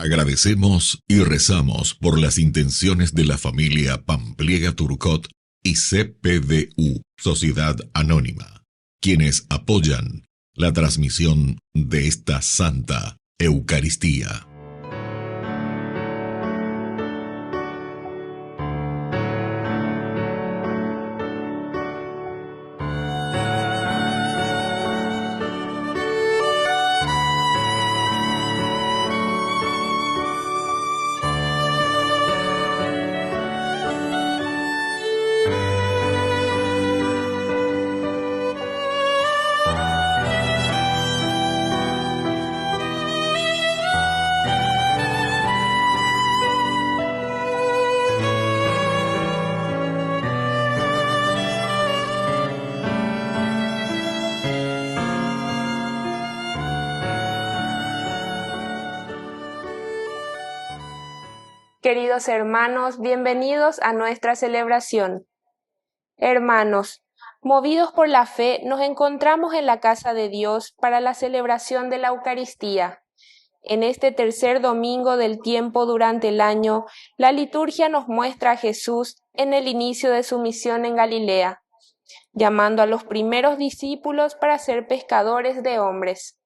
Agradecemos y rezamos por las intenciones de la familia Pampliega Turcot y CPDU, Sociedad Anónima, quienes apoyan la transmisión de esta Santa Eucaristía. Queridos hermanos, bienvenidos a nuestra celebración. Hermanos, movidos por la fe, nos encontramos en la casa de Dios para la celebración de la Eucaristía. En este tercer domingo del tiempo durante el año, la liturgia nos muestra a Jesús en el inicio de su misión en Galilea, llamando a los primeros discípulos para ser pescadores de hombres.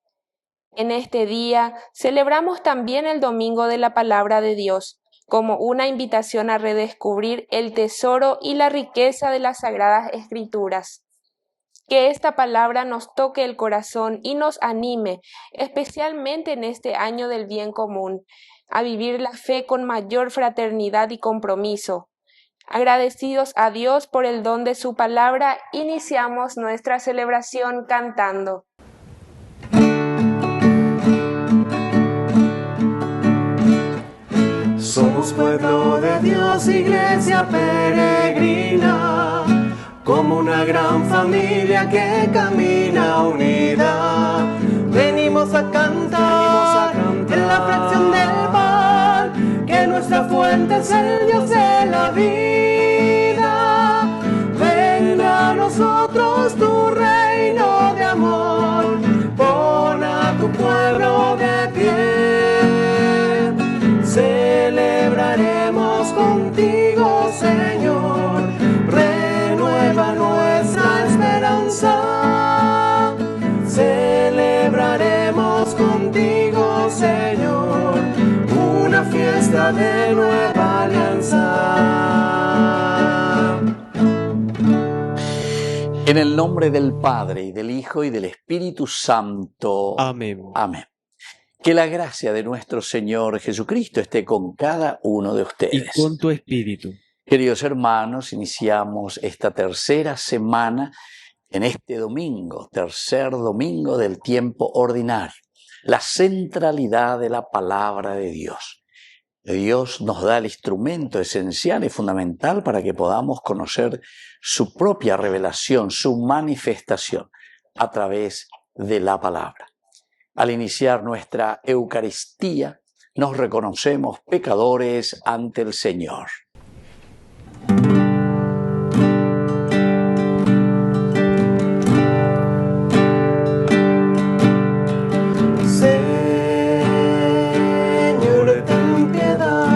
En este día celebramos también el Domingo de la Palabra de Dios, como una invitación a redescubrir el tesoro y la riqueza de las Sagradas Escrituras. Que esta palabra nos toque el corazón y nos anime, especialmente en este año del bien común, a vivir la fe con mayor fraternidad y compromiso. Agradecidos a Dios por el don de su palabra, iniciamos nuestra celebración cantando. Somos pueblo de Dios, iglesia peregrina, como una gran familia que camina unida. Venimos a cantar en la fracción del pan, que nuestra fuente es el Dios de la vida. Venga a nosotros tu reino de amor, pon a tu pueblo de pie. Celebraremos contigo, Señor, renueva nuestra esperanza. Celebraremos contigo, Señor, una fiesta de nueva alianza. En el nombre del Padre, y del Hijo, y del Espíritu Santo. Amén. Amén. Que la gracia de nuestro Señor Jesucristo esté con cada uno de ustedes. Y con tu espíritu. Queridos hermanos, iniciamos esta tercera semana en este domingo, tercer domingo del tiempo ordinario. La centralidad de la palabra de Dios. Dios nos da el instrumento esencial y fundamental para que podamos conocer su propia revelación, su manifestación a través de la palabra. Al iniciar nuestra Eucaristía, nos reconocemos pecadores ante el Señor. Señor, ten piedad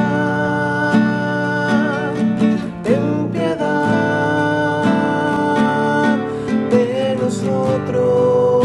de nosotros.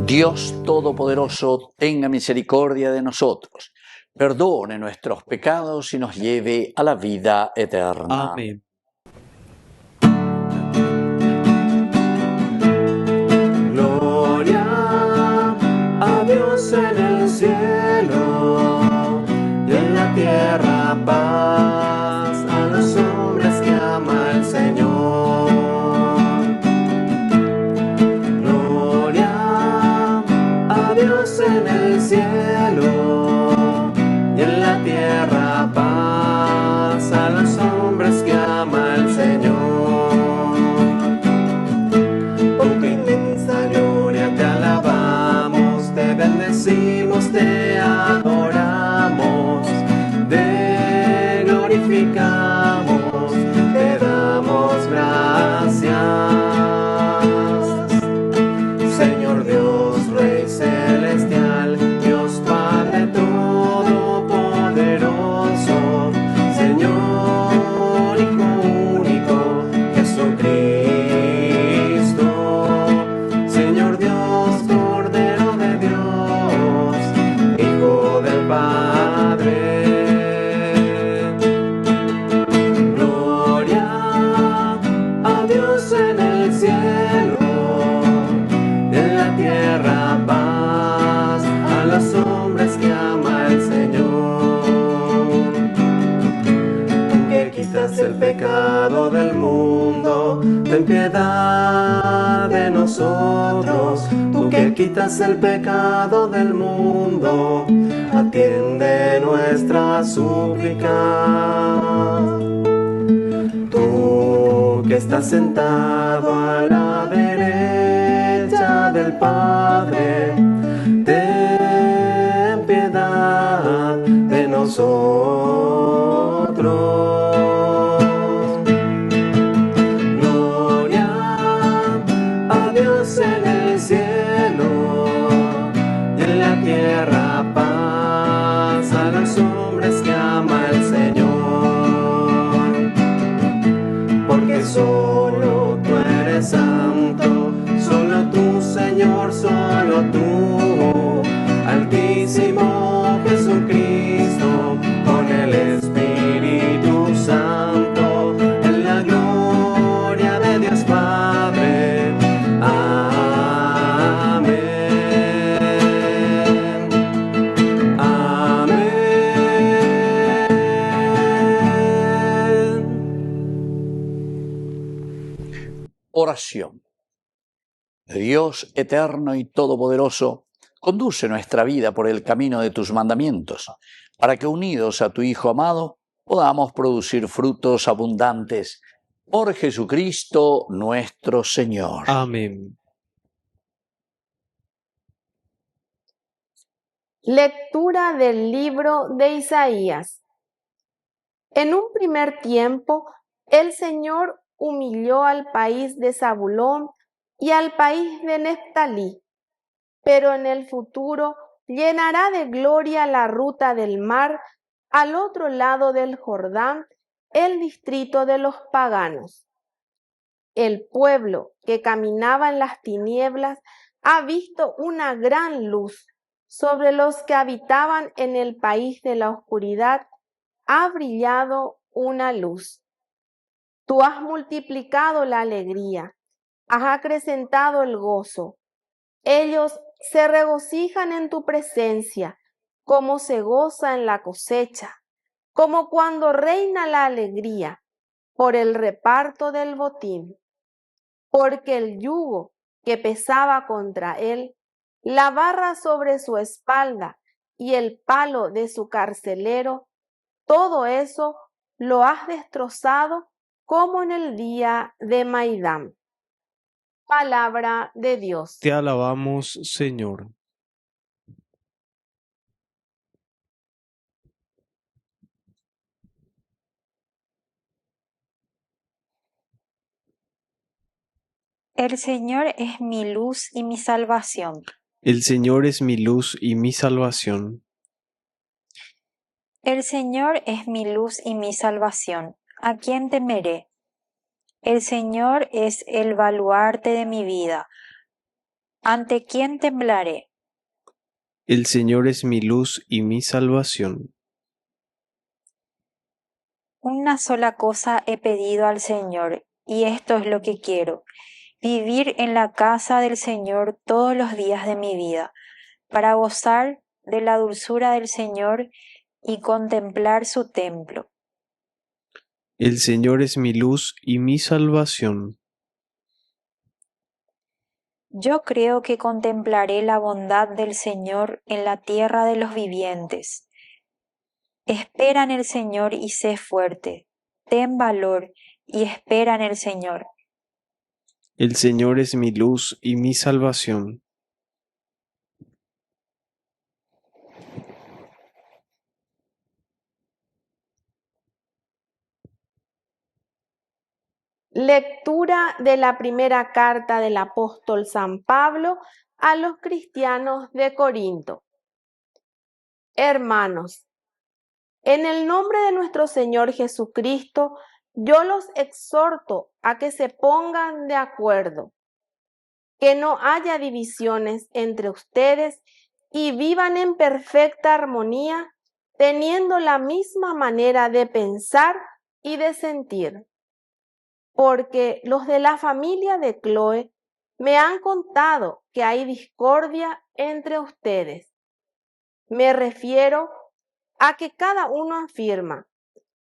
Dios Todopoderoso, tenga misericordia de nosotros, perdone nuestros pecados y nos lleve a la vida eterna. Amén. Gloria pecado del mundo, ten piedad de nosotros. Tú que quitas el pecado del mundo, atiende nuestra súplica. Tú que estás sentado a la derecha del Padre, ten piedad de nosotros. Gloria a Dios en el cielo y en la tierra paz a los hombres que ama el Señor. Porque solo tú eres santo, solo tú, Señor, solo tú, Altísimo Jesucristo, con el Espíritu Santo, en la gloria de Dios Padre. Amén. Amén. Oración. Dios eterno y todopoderoso, conduce nuestra vida por el camino de tus mandamientos, para que unidos a tu Hijo amado podamos producir frutos abundantes. Por Jesucristo nuestro Señor. Amén. Lectura del libro de Isaías. En un primer tiempo, el Señor humilló al país de Zabulón y al país de Neftalí, pero en el futuro llenará de gloria la ruta del mar al otro lado del Jordán, el distrito de los paganos. El pueblo que caminaba en las tinieblas ha visto una gran luz. Sobre los que habitaban en el país de la oscuridad ha brillado una luz. Tú has multiplicado la alegría, has acrecentado el gozo. Ellos se regocijan en tu presencia, como se goza en la cosecha, como cuando reina la alegría por el reparto del botín. Porque el yugo que pesaba contra él, la barra sobre su espalda y el palo de su carcelero, todo eso lo has destrozado como en el día de Maidán. Palabra de Dios. Te alabamos, Señor. El Señor es mi luz y mi salvación. El Señor es mi luz y mi salvación. El Señor es mi luz y mi salvación. ¿A quién temeré? El Señor es el baluarte de mi vida. ¿Ante quién temblaré? El Señor es mi luz y mi salvación. Una sola cosa he pedido al Señor, y esto es lo que quiero: vivir en la casa del Señor todos los días de mi vida, para gozar de la dulzura del Señor y contemplar su templo. El Señor es mi luz y mi salvación. Yo creo que contemplaré la bondad del Señor en la tierra de los vivientes. Espera en el Señor y sé fuerte. Ten valor y espera en el Señor. El Señor es mi luz y mi salvación. Lectura de la primera carta del apóstol San Pablo a los cristianos de Corinto. Hermanos, en el nombre de nuestro Señor Jesucristo, yo los exhorto a que se pongan de acuerdo, que no haya divisiones entre ustedes y vivan en perfecta armonía, teniendo la misma manera de pensar y de sentir. Porque los de la familia de Cloé me han contado que hay discordia entre ustedes. Me refiero a que cada uno afirma: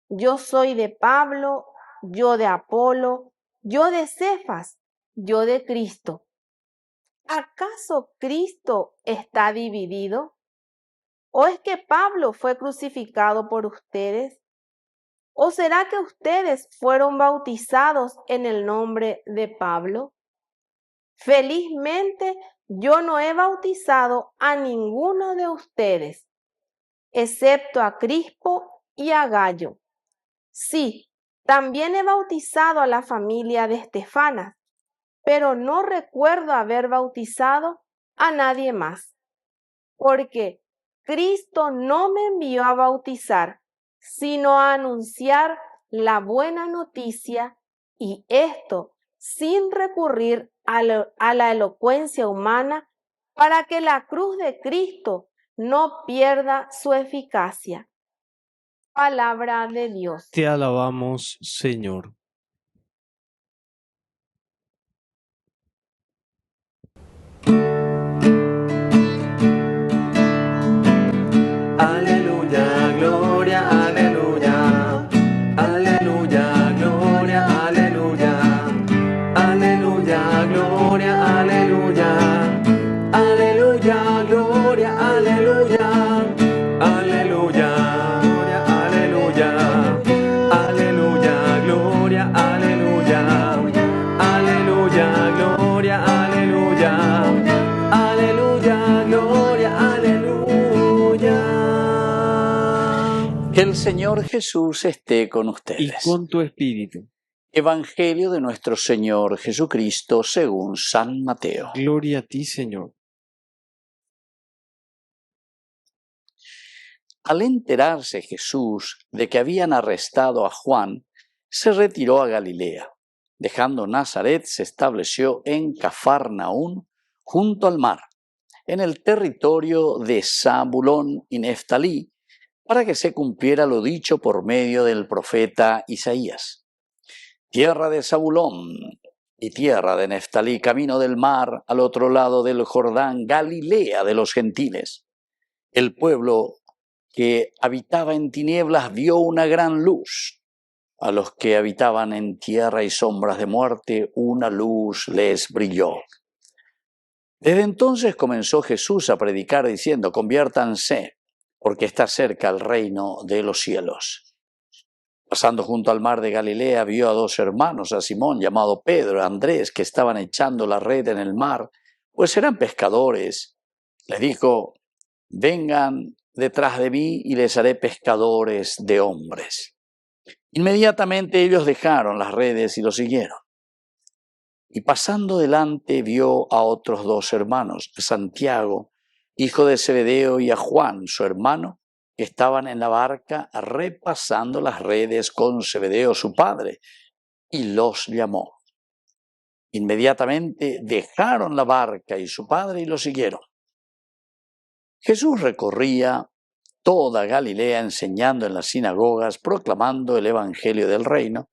yo soy de Pablo, yo de Apolo, yo de Cefas, yo de Cristo. ¿Acaso Cristo está dividido? ¿O es que Pablo fue crucificado por ustedes? ¿O será que ustedes fueron bautizados en el nombre de Pablo? Felizmente yo no he bautizado a ninguno de ustedes, excepto a Crispo y a Gayo. Sí, también he bautizado a la familia de Estefanas, pero no recuerdo haber bautizado a nadie más, porque Cristo no me envió a bautizar, sino a anunciar la buena noticia, y esto sin recurrir a la elocuencia humana, para que la cruz de Cristo no pierda su eficacia. Palabra de Dios. Te alabamos, Señor. Aleluya, gloria, aleluya. Aleluya, gloria, aleluya. Aleluya, gloria, aleluya. Aleluya, gloria, aleluya. Aleluya, gloria, aleluya. Aleluya, gloria, aleluya. Aleluya, gloria, aleluya. Aleluya, gloria, aleluya. Que el Señor Jesús esté con Y ustedes. con tu espíritu. Evangelio de nuestro Señor Jesucristo según San Mateo. Gloria a ti, Señor. Al enterarse Jesús de que habían arrestado a Juan, se retiró a Galilea. Dejando Nazaret, se estableció en Cafarnaún, junto al mar, en el territorio de Zabulón y Neftalí, para que se cumpliera lo dicho por medio del profeta Isaías. Tierra de Zabulón y tierra de Neftalí, camino del mar, al otro lado del Jordán, Galilea de los gentiles. El pueblo que habitaba en tinieblas vio una gran luz. A los que habitaban en tierra y sombras de muerte, una luz les brilló. Desde entonces comenzó Jesús a predicar diciendo: conviértanse, porque está cerca el reino de los cielos. Pasando junto al mar de Galilea, vio a dos hermanos, a Simón llamado Pedro y a Andrés, que estaban echando la red en el mar, pues eran pescadores. Les dijo: vengan detrás de mí y les haré pescadores de hombres. Inmediatamente ellos dejaron las redes y lo siguieron. Y pasando delante vio a otros dos hermanos, a Santiago, hijo de Zebedeo, y a Juan, su hermano, que estaban en la barca repasando las redes con Zebedeo, su padre, y los llamó. Inmediatamente dejaron la barca y su padre y lo siguieron. Jesús recorría toda Galilea enseñando en las sinagogas, proclamando el evangelio del reino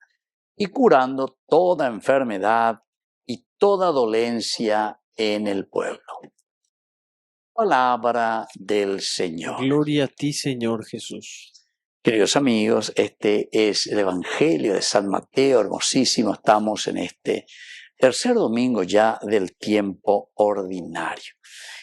y curando toda enfermedad y toda dolencia en el pueblo. Palabra del Señor. Gloria a ti, Señor Jesús. Queridos amigos, este es el Evangelio de San Mateo, hermosísimo. Estamos en este tercer domingo ya del tiempo ordinario.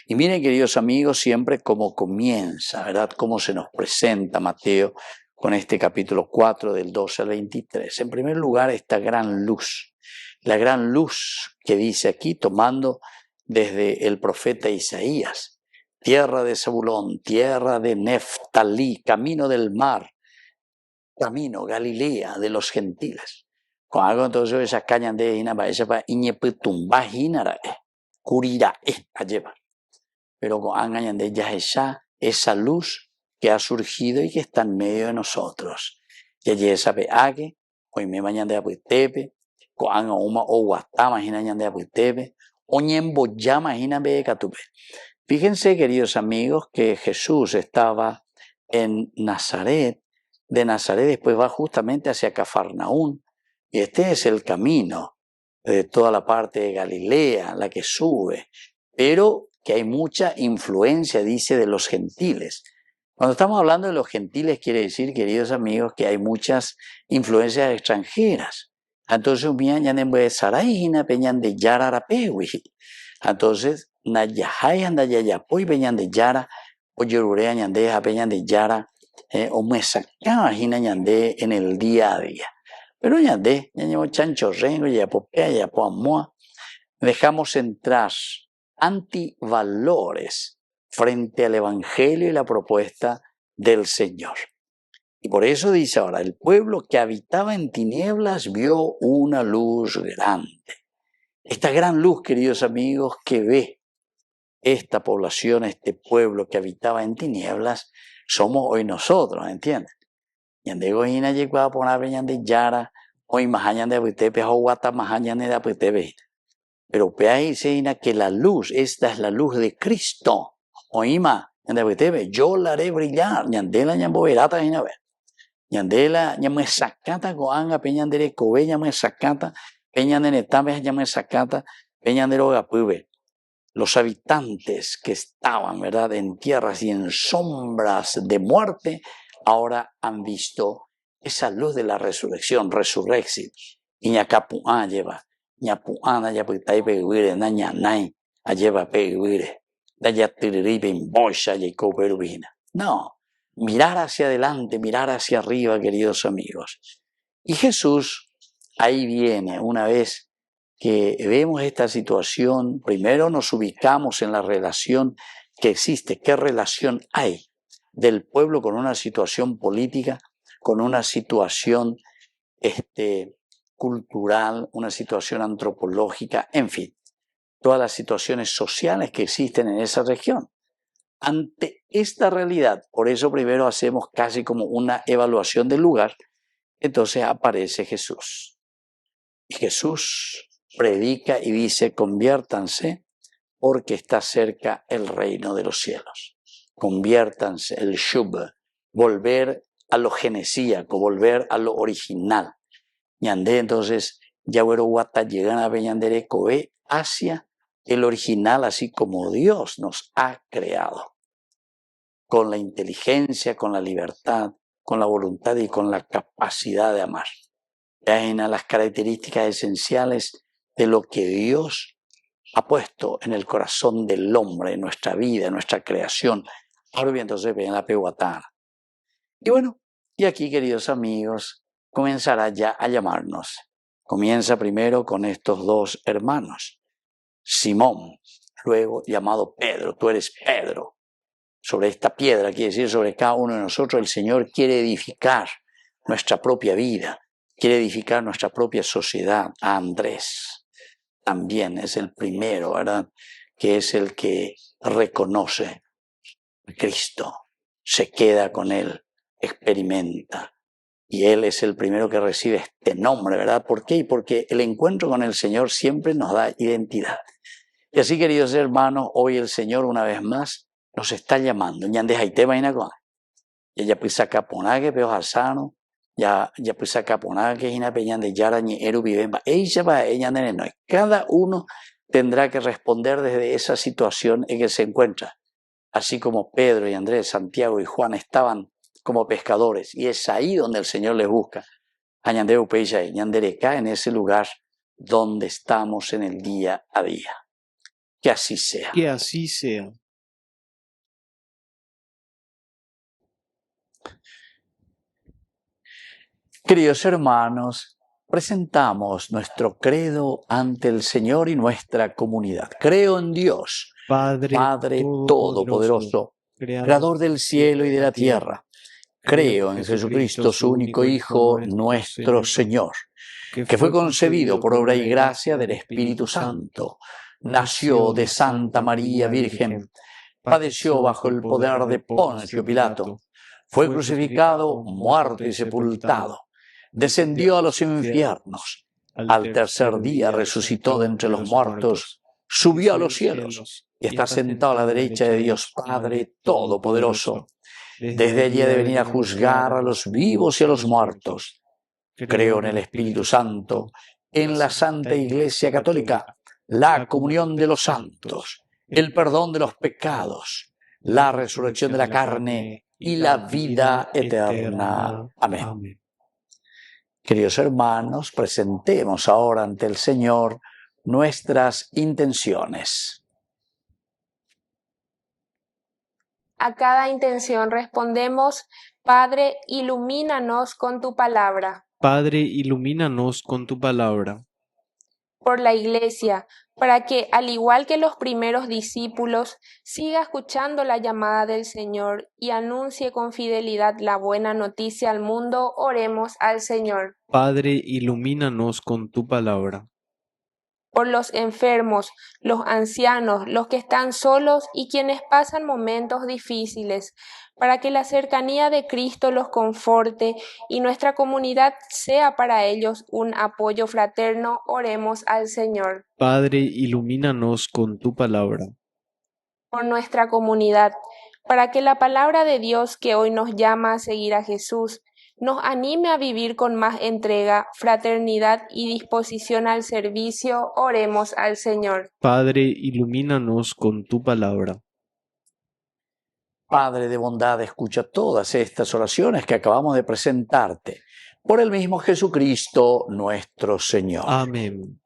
Y miren, queridos amigos, siempre cómo comienza, ¿verdad? Cómo se nos presenta Mateo con este capítulo 4 del 12 al 23. En primer lugar, esta gran luz, la gran luz que dice aquí, tomando desde el profeta Isaías: tierra de Zabulón, tierra de Neftalí, camino del mar, camino, Galilea de los gentiles. Con algo entonces esa caña de Hinaba, esa pa Iñeputumba Hinara, Curira, llevar. Pero con angañan de ella esa luz que ha surgido y que está en medio de nosotros. Y allí esa peague, hoy me mañana de apuitepe, con anga uma o guatama hinañan de apuitepe, o ñembo llama hinabe catupe. Fíjense, queridos amigos, que Jesús estaba en Nazaret. De Nazaret después va justamente hacia Cafarnaún. Y este es el camino de toda la parte de Galilea, la que sube. Pero que hay mucha influencia, dice, de los gentiles. Cuando estamos hablando de los gentiles, quiere decir, queridos amigos, que hay muchas influencias extranjeras. Entonces, peñan de yara arapewi. Entonces, nayahai anda yayapoy peñan de yara, o yorurea ñande peñan de yara, o muesacaba hina ñande en el día a día. Pero ñande, ñañemo chancho rengo, yapopea, yapoamoa, dejamos entrar antivalores frente al Evangelio y la propuesta del Señor. Y por eso dice ahora, el pueblo que habitaba en tinieblas vio una luz grande. Esta gran luz, queridos amigos, que ve esta población, este pueblo que habitaba en tinieblas, somos hoy nosotros, ¿entienden? Yandego ina llegó por una peña de yara, hoy mahañan de aputepe, guata mahañan de aputepe. Pero peai seina que la luz, esta es la luz de Cristo. Oima, yo la haré brillar, ñandela ñamboverata ina ver. Ñandela ñamesacata goanga peñandere kobe ñamesacata, peñandere tames ñamesacata, peñandere ogapube. Los habitantes que estaban, ¿verdad?, en tierras y en sombras de muerte, ahora han visto esa luz de la resurrección, resurrexit. Y ñacapuá lleva, ñapuana yaputai peguire, nañanay, lleva peguire, dayatiriribe en bocha y coperubina. No, mirar hacia adelante, mirar hacia arriba, queridos amigos. Y Jesús, ahí viene, una vez que vemos esta situación, primero nos ubicamos en la relación que existe. ¿Qué relación hay del pueblo con una situación política, con una situación cultural, una situación antropológica, en fin, todas las situaciones sociales que existen en esa región? Ante esta realidad, por eso primero hacemos casi como una evaluación del lugar, entonces aparece Jesús. Y Jesús predica y dice, conviértanse porque está cerca el reino de los cielos. Conviértanse, el shub, volver a lo genesíaco, volver a lo original. Ñandé, entonces, Yahweh Guata llegan a Peñandere Kobe hacia el original, así como Dios nos ha creado. Con la inteligencia, con la libertad, con la voluntad y con la capacidad de amar. Vean las características esenciales de lo que Dios ha puesto en el corazón del hombre, en nuestra vida, en nuestra creación. Ahora bien, entonces ven la pehuatana. Y bueno, y aquí, queridos amigos, comenzará ya a llamarnos. Comienza primero con estos dos hermanos. Simón, luego llamado Pedro, tú eres Pedro. Sobre esta piedra, quiere decir sobre cada uno de nosotros, el Señor quiere edificar nuestra propia vida, quiere edificar nuestra propia sociedad. A Andrés también es el primero, ¿verdad?, que es el que reconoce a Cristo, se queda con Él, experimenta. Y Él es el primero que recibe este nombre, ¿verdad? ¿Por qué? Porque el encuentro con el Señor siempre nos da identidad. Y así, queridos hermanos, hoy el Señor una vez más nos está llamando. Ya pues acá ponague pero hasano, ya pues acá ponague hina peñan de yara ni eru vivemba. Ella va ella no. Cada uno tendrá que responder desde esa situación en que se encuentra. Así como Pedro y Andrés, Santiago y Juan estaban como pescadores, y es ahí donde el Señor les busca. Añandeu peya y ñandereca, en ese lugar donde estamos en el día a día. Que así sea. Que así sea. Queridos hermanos, presentamos nuestro credo ante el Señor y nuestra comunidad. Creo en Dios, Padre Todopoderoso, Creador del cielo y de la tierra. Creo en Jesucristo, su único Hijo, nuestro Señor, que fue concebido por obra y gracia del Espíritu Santo. Nació de Santa María Virgen, padeció bajo el poder de Poncio Pilato, fue crucificado, muerto y sepultado. Descendió a los infiernos, al tercer día resucitó de entre los muertos, subió a los cielos y está sentado a la derecha de Dios Padre Todopoderoso. Desde allí ha de venir a juzgar a los vivos y a los muertos. Creo en el Espíritu Santo, en la Santa Iglesia Católica, la comunión de los santos, el perdón de los pecados, la resurrección de la carne y la vida eterna. Amén. Amén. Queridos hermanos, presentemos ahora ante el Señor nuestras intenciones. A cada intención respondemos: Padre, ilumínanos con tu palabra. Padre, ilumínanos con tu palabra. Por la Iglesia, para que, al igual que los primeros discípulos, siga escuchando la llamada del Señor y anuncie con fidelidad la buena noticia al mundo, oremos al Señor. Padre, ilumínanos con tu palabra. Por los enfermos, los ancianos, los que están solos y quienes pasan momentos difíciles, para que la cercanía de Cristo los conforte y nuestra comunidad sea para ellos un apoyo fraterno, oremos al Señor. Padre, ilumínanos con tu palabra. Por nuestra comunidad, para que la palabra de Dios que hoy nos llama a seguir a Jesús nos anime a vivir con más entrega, fraternidad y disposición al servicio, oremos al Señor. Padre, ilumínanos con tu palabra. Padre de bondad, escucha todas estas oraciones que acabamos de presentarte. Por el mismo Jesucristo nuestro Señor. Amén.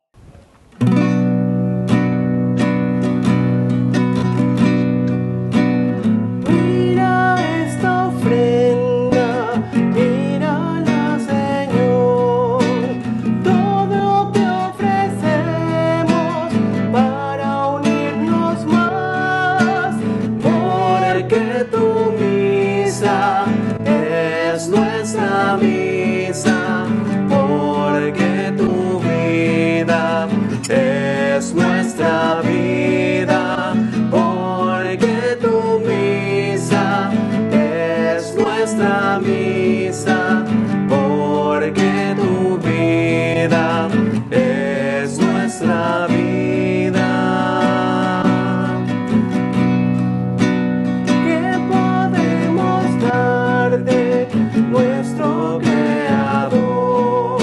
Mira esta ofrenda, mírala, Señor. Todo te ofrecemos para unirnos más, porque tu misa es nuestra misa, porque tu vida es nuestra vida, porque tu misa es nuestra misa, porque tu vida es nuestra vida. ¿Qué podemos darte, nuestro Creador?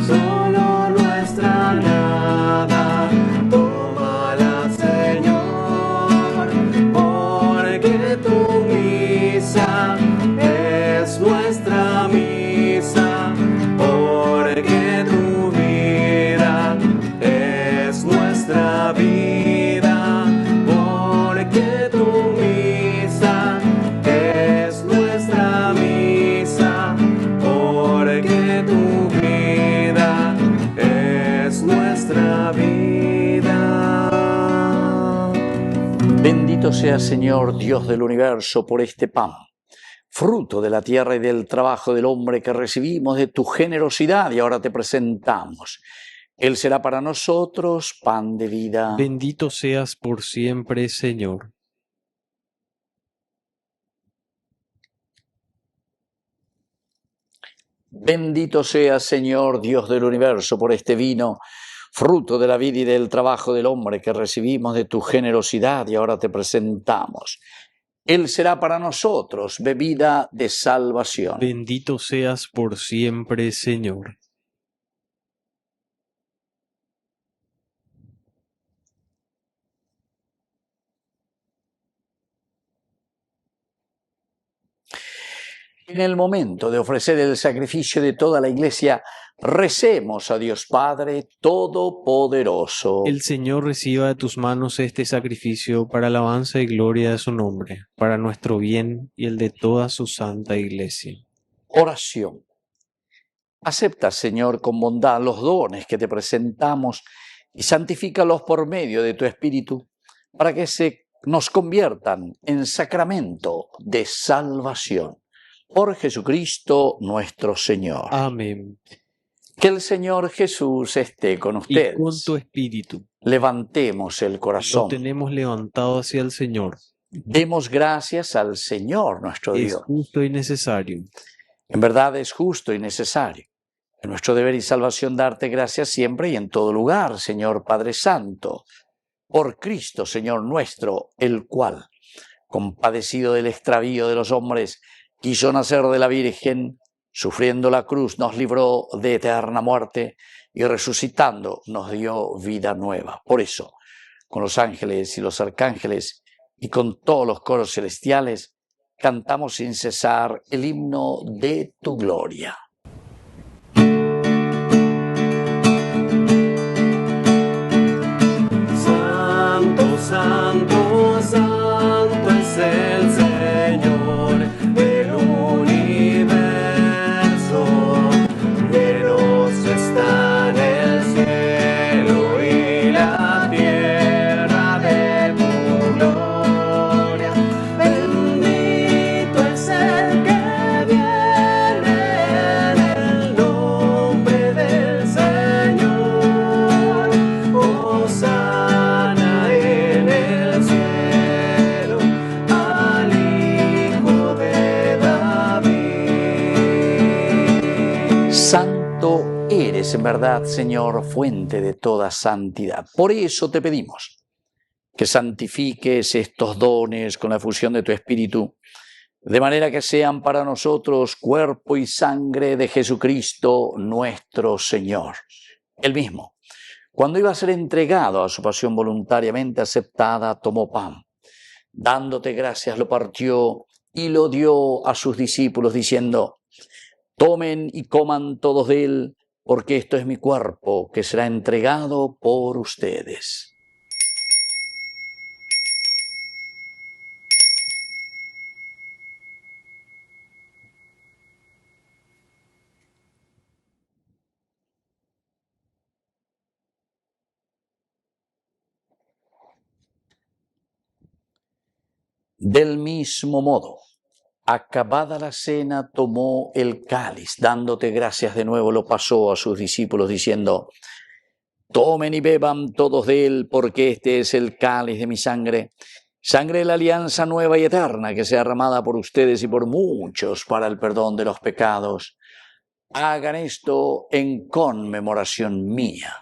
Solo nuestra nada, tómala, Señor, porque tu misa es nuestra misa, porque tu vida es nuestra vida, porque tu misa es nuestra misa, porque tu vida es nuestra vida. Bendito sea, Señor, Dios del universo, por este pan, fruto de la tierra y del trabajo del hombre que recibimos de tu generosidad y ahora te presentamos. Él será para nosotros pan de vida. Bendito seas por siempre, Señor. Bendito sea, Señor, Dios del universo, por este vino, fruto de la vida y del trabajo del hombre que recibimos de tu generosidad y ahora te presentamos. Él será para nosotros bebida de salvación. Bendito seas por siempre, Señor. En el momento de ofrecer el sacrificio de toda la Iglesia, recemos a Dios Padre Todopoderoso. El Señor reciba de tus manos este sacrificio para alabanza y gloria de su nombre, para nuestro bien y el de toda su santa Iglesia. Oración. Acepta, Señor, con bondad los dones que te presentamos y santifícalos por medio de tu Espíritu, para que nos conviertan en sacramento de salvación. Por Jesucristo nuestro Señor. Amén. Que el Señor Jesús esté con ustedes. Y con tu espíritu. Levantemos el corazón. Lo tenemos levantado hacia el Señor. Demos gracias al Señor nuestro Es Dios. justo y necesario. En verdad es justo y necesario. Es nuestro deber y salvación darte gracias siempre y en todo lugar, Señor Padre Santo, por Cristo, Señor nuestro, el cual, compadecido del extravío de los hombres, quiso nacer de la Virgen, sufriendo la cruz, nos libró de eterna muerte y resucitando nos dio vida nueva. Por eso, con los ángeles y los arcángeles y con todos los coros celestiales, cantamos sin cesar el himno de tu gloria. Santo, santo, santo es el Señor del universo. Llenos están el cielo y la tierra de tu gloria. Bendito es el que viene en el nombre del Señor. Hosana en el cielo al Hijo de David. Santo eres en verdad, Señor, fuente de toda santidad. Por eso te pedimos que santifiques estos dones con la fusión de tu Espíritu, de manera que sean para nosotros cuerpo y sangre de Jesucristo nuestro Señor. Él mismo, cuando iba a ser entregado a su pasión voluntariamente aceptada, tomó pan. Dándote gracias, lo partió y lo dio a sus discípulos, diciendo: tomen y coman todos de él, porque esto es mi cuerpo, que será entregado por ustedes. Del mismo modo, acabada la cena, tomó el cáliz, dándote gracias de nuevo, lo pasó a sus discípulos, diciendo: tomen y beban todos de él, porque este es el cáliz de mi sangre, sangre de la alianza nueva y eterna, que sea derramada por ustedes y por muchos para el perdón de los pecados. Hagan esto en conmemoración mía.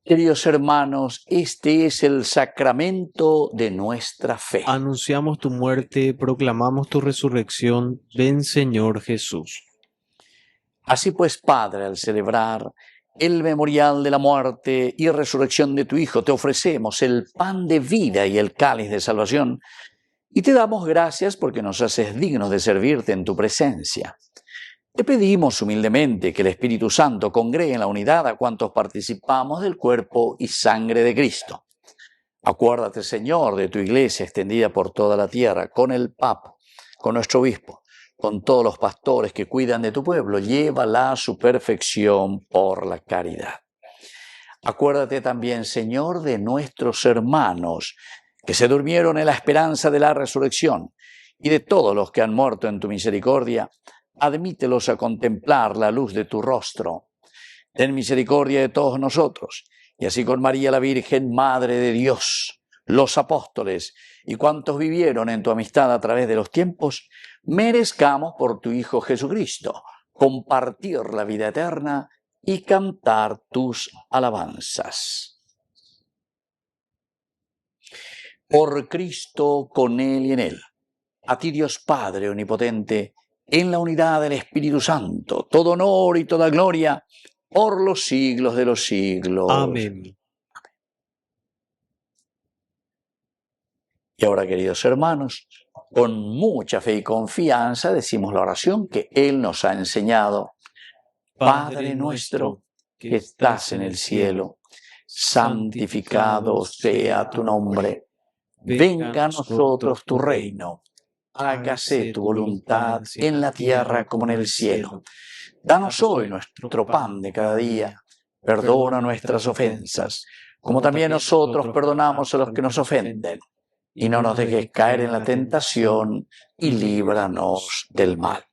Queridos hermanos, este es el sacramento de nuestra fe. Anunciamos tu muerte, proclamamos tu resurrección. Ven, Señor Jesús. Así pues, Padre, al celebrar el memorial de la muerte y resurrección de tu Hijo, te ofrecemos el pan de vida y el cáliz de salvación, y te damos gracias porque nos haces dignos de servirte en tu presencia. Te pedimos humildemente que el Espíritu Santo congregue en la unidad a cuantos participamos del cuerpo y sangre de Cristo. Acuérdate, Señor, de tu iglesia extendida por toda la tierra, con el Papa, con nuestro obispo, con todos los pastores que cuidan de tu pueblo. Llévala a su perfección por la caridad. Acuérdate también, Señor, de nuestros hermanos que se durmieron en la esperanza de la resurrección, y de todos los que han muerto en tu misericordia. Admítelos a contemplar la luz de tu rostro. Ten misericordia de todos nosotros, y así con María la Virgen, Madre de Dios, los apóstoles y cuantos vivieron en tu amistad a través de los tiempos, merezcamos por tu Hijo Jesucristo compartir la vida eterna y cantar tus alabanzas. Por Cristo, con Él y en Él, a ti Dios Padre Omnipotente, en la unidad del Espíritu Santo, todo honor y toda gloria por los siglos de los siglos. Amén. Y ahora, queridos hermanos, con mucha fe y confianza decimos la oración que Él nos ha enseñado. Padre nuestro, que estás en el cielo, santificado sea tu nombre. Venga a nosotros tu reino. Hágase tu voluntad en la tierra como en el cielo. Danos hoy nuestro pan de cada día. Perdona nuestras ofensas, como también nosotros perdonamos a los que nos ofenden. Y no nos dejes caer en la tentación, y líbranos del mal.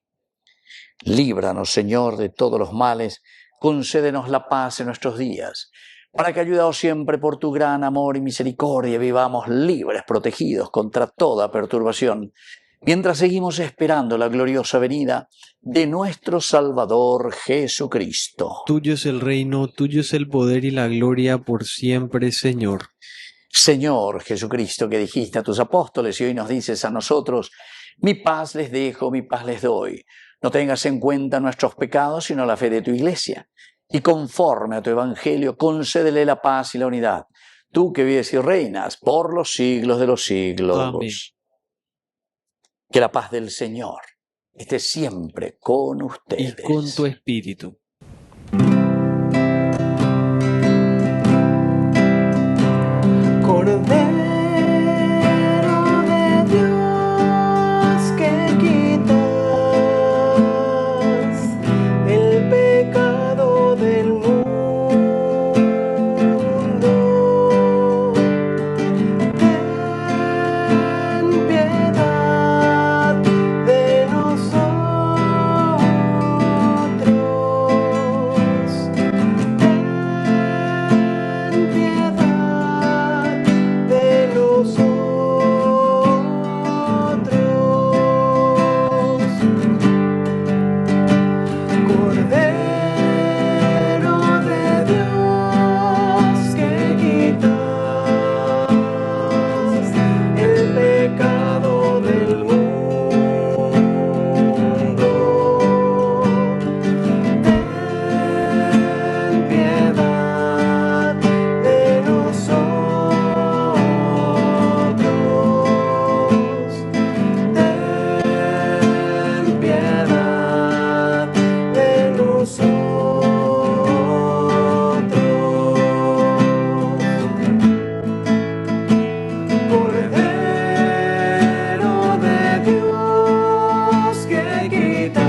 Líbranos, Señor, de todos los males. Concédenos la paz en nuestros días, para que, ayudados siempre por tu gran amor y misericordia, vivamos libres, protegidos contra toda perturbación, mientras seguimos esperando la gloriosa venida de nuestro Salvador Jesucristo. Tuyo es el reino, tuyo es el poder y la gloria por siempre, Señor. Señor Jesucristo, que dijiste a tus apóstoles y hoy nos dices a nosotros, mi paz les dejo, mi paz les doy. No tengas en cuenta nuestros pecados, sino la fe de tu iglesia. Y conforme a tu evangelio, concédele la paz y la unidad. Tú que vives y reinas por los siglos de los siglos. Amén. Que la paz del Señor esté siempre con ustedes. Y con tu espíritu. Cordero de Dios que quitas el pecado del mundo, ten piedad de nosotros, ten piedad de nosotros. Cordero de Dios que quitas el pecado del mundo, ten piedad de nosotros, ten piedad de nosotros. Cordero de Dios que quitas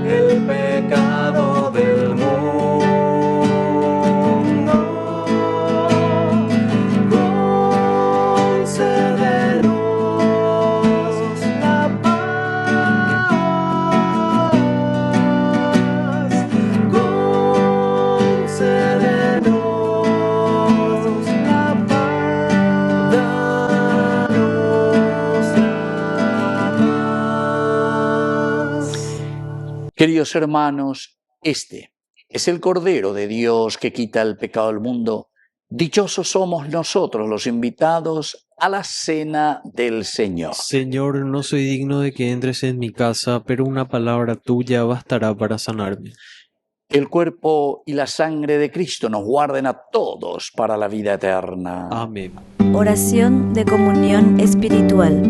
el pecado del mundo, concédenos la paz, concédenos la paz, danos la paz. Queridos hermanos, este es el Cordero de Dios que quita el pecado del mundo. Dichosos somos nosotros los invitados a la cena del Señor. Señor, no soy digno de que entres en mi casa, pero una palabra tuya bastará para sanarme. El cuerpo y la sangre de Cristo nos guarden a todos para la vida eterna. Amén. Oración de comunión espiritual.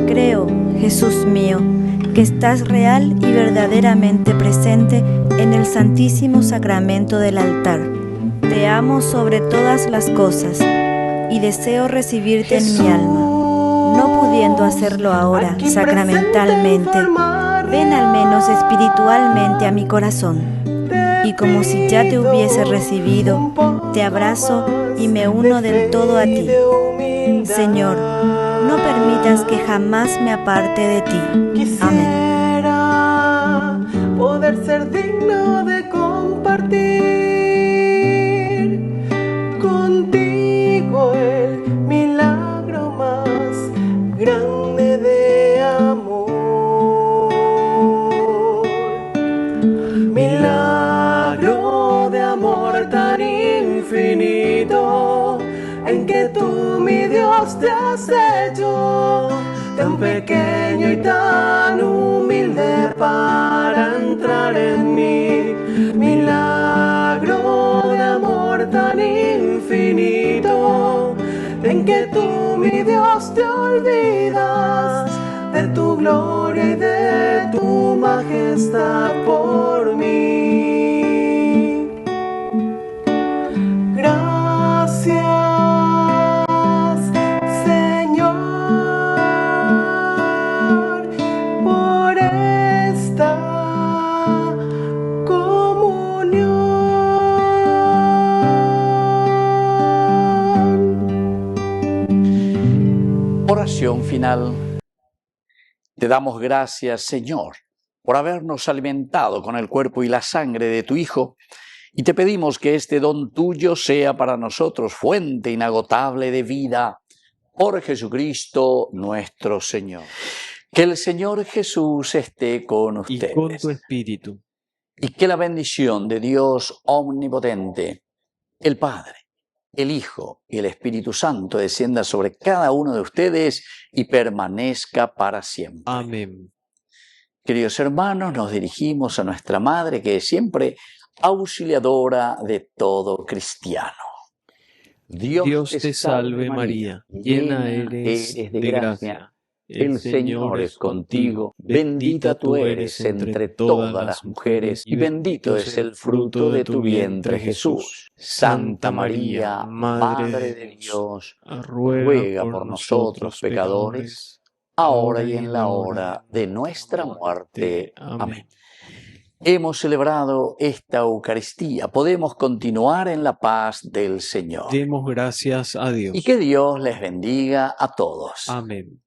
Creo, Jesús mío, que estás real y verdaderamente presente en el Santísimo Sacramento del altar. Te amo sobre todas las cosas y deseo recibirte en mi alma. No pudiendo hacerlo ahora sacramentalmente, ven al menos espiritualmente a mi corazón. Y como si ya te hubiese recibido, te abrazo y me uno del todo a ti. Señor, no permitas que jamás me aparte de ti. Amén. Quisiera poder ser digno de compartir contigo el milagro más grande de amor. Milagro de amor tan infinito en que tú, mi Dios, te has hecho tan pequeño y tan humilde para entrar en mí. Milagro de amor tan infinito en que tú, mi Dios, te olvidas de tu gloria y de tu majestad por mí. Gracias, Señor, por esta comunión. Oración final. Te damos gracias, Señor, por habernos alimentado con el cuerpo y la sangre de tu Hijo, y te pedimos que este don tuyo sea para nosotros fuente inagotable de vida. Por Jesucristo nuestro Señor. Que el Señor Jesús esté con ustedes. Y con tu espíritu. Y que la bendición de Dios omnipotente, el Padre, el Hijo y el Espíritu Santo descienda sobre cada uno de ustedes y permanezca para siempre. Amén. Queridos hermanos, nos dirigimos a nuestra Madre, que es siempre auxiliadora de todo cristiano. Dios te salve María, llena eres de gracia. El Señor es contigo, bendita tú eres entre todas las mujeres, y bendito es el fruto de tu vientre, Jesús. Santa María, Madre de Dios, ruega por nosotros pecadores, ahora y en la hora de nuestra muerte. Amén. Hemos celebrado esta Eucaristía. Podemos continuar en la paz del Señor. Demos gracias a Dios. Y que Dios les bendiga a todos. Amén.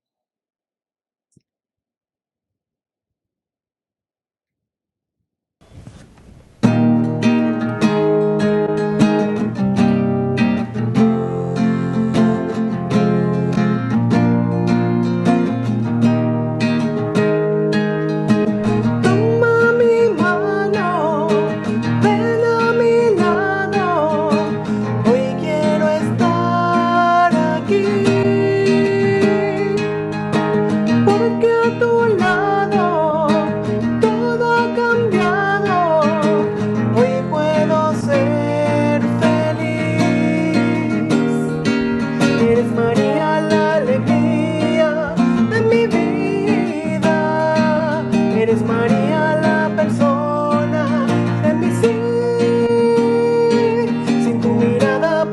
Sin tu mirada